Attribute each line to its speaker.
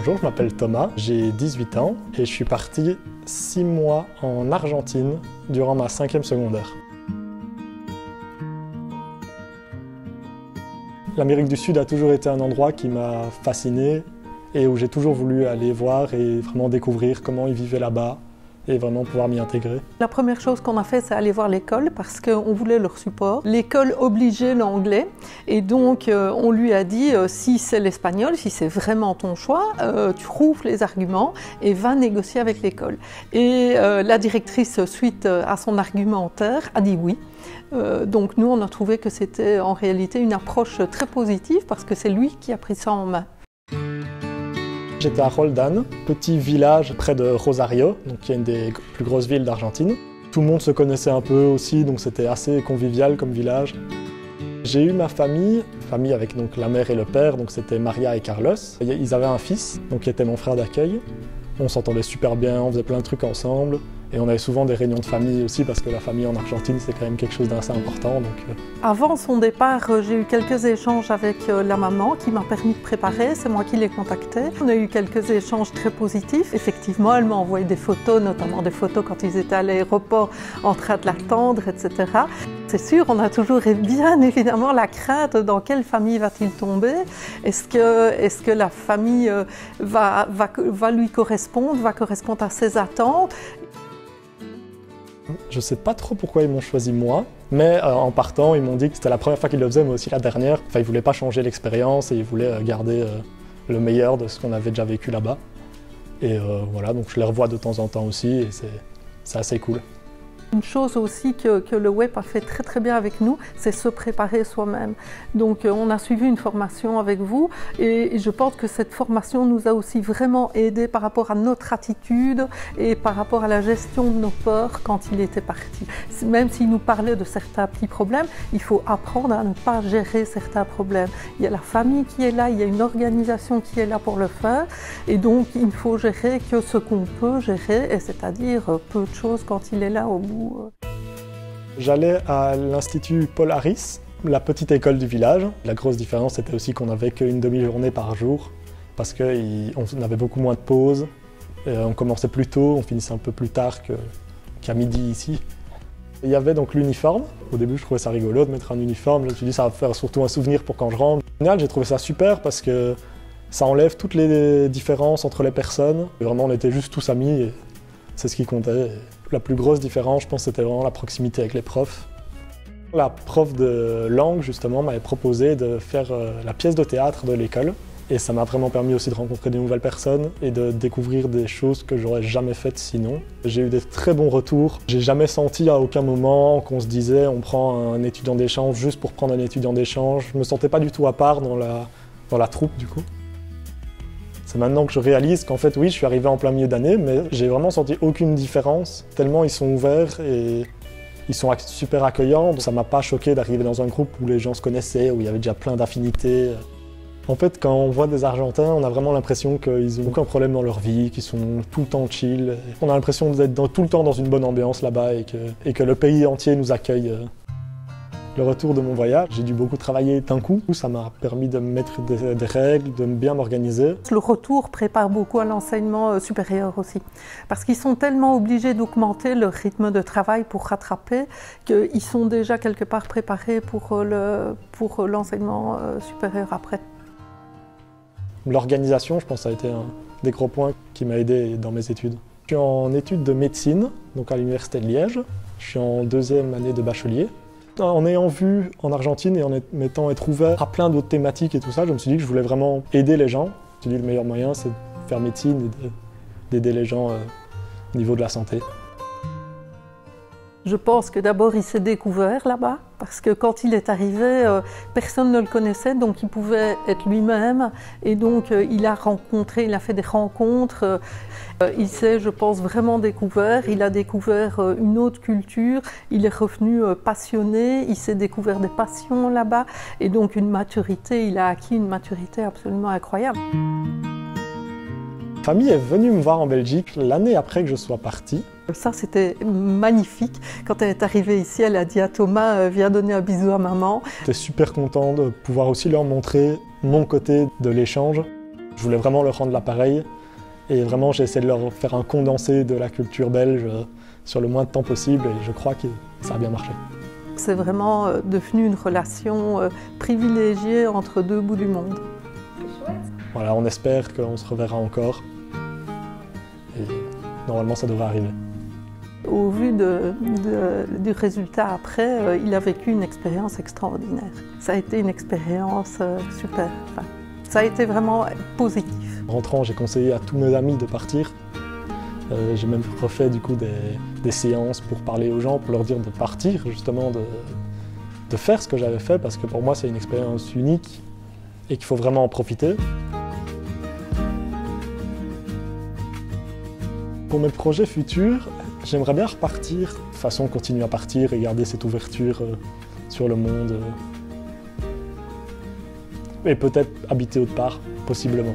Speaker 1: Bonjour, je m'appelle Thomas, j'ai 18 ans et je suis parti 6 mois en Argentine durant ma 5e secondaire. L'Amérique du Sud a toujours été un endroit qui m'a fasciné et où j'ai toujours voulu aller voir et vraiment découvrir comment ils vivaient là-bas et vraiment pouvoir m'y intégrer.
Speaker 2: La première chose qu'on a fait, c'est aller voir l'école parce qu'on voulait leur support. L'école obligeait l'anglais et donc on lui a dit si c'est l'espagnol, si c'est vraiment ton choix, tu trouves les arguments et va négocier avec l'école. Et la directrice, suite à son argumentaire, a dit oui. Donc nous, on a trouvé que c'était en réalité une approche très positive parce que c'est lui qui a pris ça en main.
Speaker 1: J'étais à Roldan, petit village près de Rosario, donc qui est une des plus grosses villes d'Argentine. Tout le monde se connaissait un peu aussi, donc c'était assez convivial comme village. J'ai eu ma famille avec donc la mère et le père, donc c'était Maria et Carlos. Ils avaient un fils, donc qui était mon frère d'accueil. On s'entendait super bien, on faisait plein de trucs ensemble. Et on avait souvent des réunions de famille aussi, parce que la famille en Argentine, c'est quand même quelque chose d'assez important.
Speaker 2: Avant son départ, j'ai eu quelques échanges avec la maman qui m'a permis de préparer, c'est moi qui l'ai contactée. On a eu quelques échanges très positifs. Effectivement, elle m'a envoyé des photos, notamment des photos quand ils étaient à l'aéroport en train de l'attendre, etc. C'est sûr, on a toujours bien évidemment la crainte dans quelle famille va-t-il tomber. Est-ce que la famille va lui correspondre, va correspondre à ses attentes?
Speaker 1: Je ne sais pas trop pourquoi ils m'ont choisi moi, mais en partant, ils m'ont dit que c'était la première fois qu'ils le faisaient, mais aussi la dernière. Enfin, ils ne voulaient pas changer l'expérience et ils voulaient garder le meilleur de ce qu'on avait déjà vécu là-bas. Et voilà, donc je les revois de temps en temps aussi et c'est assez cool.
Speaker 2: Une chose aussi que le web a fait très très bien avec nous, c'est se préparer soi-même. Donc on a suivi une formation avec vous et je pense que cette formation nous a aussi vraiment aidé par rapport à notre attitude et par rapport à la gestion de nos peurs quand il était parti. Même s'il nous parlait de certains petits problèmes, il faut apprendre à ne pas gérer certains problèmes. Il y a la famille qui est là, il y a une organisation qui est là pour le faire et donc il ne faut gérer que ce qu'on peut gérer, et c'est-à-dire peu de choses quand il est là au bout.
Speaker 1: J'allais à l'Institut Paul Harris, la petite école du village. La grosse différence, c'était aussi qu'on n'avait qu'une demi-journée par jour, parce qu'on avait beaucoup moins de pauses. On commençait plus tôt, on finissait un peu plus tard qu'à midi ici. Il y avait donc l'uniforme. Au début, je trouvais ça rigolo de mettre un uniforme. Je me suis dit, ça va faire surtout un souvenir pour quand je rentre. Au final, j'ai trouvé ça super parce que ça enlève toutes les différences entre les personnes. Et vraiment, on était juste tous amis et c'est ce qui comptait. La plus grosse différence, je pense, c'était vraiment la proximité avec les profs. La prof de langue, justement, m'avait proposé de faire la pièce de théâtre de l'école. Et ça m'a vraiment permis aussi de rencontrer de nouvelles personnes et de découvrir des choses que j'aurais jamais faites sinon. J'ai eu des très bons retours. J'ai jamais senti à aucun moment qu'on se disait on prend un étudiant d'échange juste pour prendre un étudiant d'échange. Je me sentais pas du tout à part dans la troupe, du coup. C'est maintenant que je réalise qu'en fait, oui, je suis arrivé en plein milieu d'année, mais j'ai vraiment senti aucune différence, tellement ils sont ouverts et ils sont super accueillants. Ça m'a pas choqué d'arriver dans un groupe où les gens se connaissaient, où il y avait déjà plein d'affinités. En fait, quand on voit des Argentins, on a vraiment l'impression qu'ils n'ont aucun problème dans leur vie, qu'ils sont tout le temps chill. On a l'impression d'être tout le temps dans une bonne ambiance là-bas et que le pays entier nous accueille. Le retour de mon voyage, j'ai dû beaucoup travailler d'un coup. Ça m'a permis de me mettre des règles, de bien m'organiser.
Speaker 2: Le retour prépare beaucoup à l'enseignement supérieur aussi. Parce qu'ils sont tellement obligés d'augmenter leur rythme de travail pour rattraper qu'ils sont déjà quelque part préparés pour l'enseignement supérieur après.
Speaker 1: L'organisation, je pense que ça a été un des gros points qui m'a aidé dans mes études. Je suis en études de médecine, donc à l'université de Liège. Je suis en 2e année de bachelier. En ayant vu en Argentine et en m'étant être ouvert à plein d'autres thématiques et tout ça, je me suis dit que je voulais vraiment aider les gens. Je me suis dit que le meilleur moyen, c'est de faire médecine et d'aider les gens au niveau de la santé.
Speaker 2: Je pense que d'abord il s'est découvert là-bas, parce que quand il est arrivé, personne ne le connaissait, donc il pouvait être lui-même. Et donc il a fait des rencontres. Il s'est, je pense, vraiment découvert. Il a découvert une autre culture. Il est revenu passionné. Il s'est découvert des passions là-bas. Et donc une maturité, il a acquis une maturité absolument incroyable.
Speaker 1: Ma famille est venue me voir en Belgique l'année après que je sois parti.
Speaker 2: Ça, c'était magnifique. Quand elle est arrivée ici, elle a dit à Thomas, viens donner un bisou à maman.
Speaker 1: J'étais super content de pouvoir aussi leur montrer mon côté de l'échange. Je voulais vraiment leur rendre l'appareil et vraiment j'ai essayé de leur faire un condensé de la culture belge sur le moins de temps possible et je crois que ça a bien marché.
Speaker 2: C'est vraiment devenu une relation privilégiée entre deux bouts du monde.
Speaker 3: C'est chouette.
Speaker 1: Voilà, on espère qu'on se reverra encore et normalement ça devrait arriver.
Speaker 2: Au vu du résultat après, il a vécu une expérience extraordinaire. Ça a été une expérience super. Enfin, ça a été vraiment positif.
Speaker 1: En rentrant, j'ai conseillé à tous mes amis de partir. J'ai même refait du coup des séances pour parler aux gens, pour leur dire de partir, justement de faire ce que j'avais fait, parce que pour moi c'est une expérience unique et qu'il faut vraiment en profiter. Pour mes projets futurs, j'aimerais bien repartir, de toute façon continuer à partir et garder cette ouverture sur le monde. Et peut-être habiter autre part, possiblement.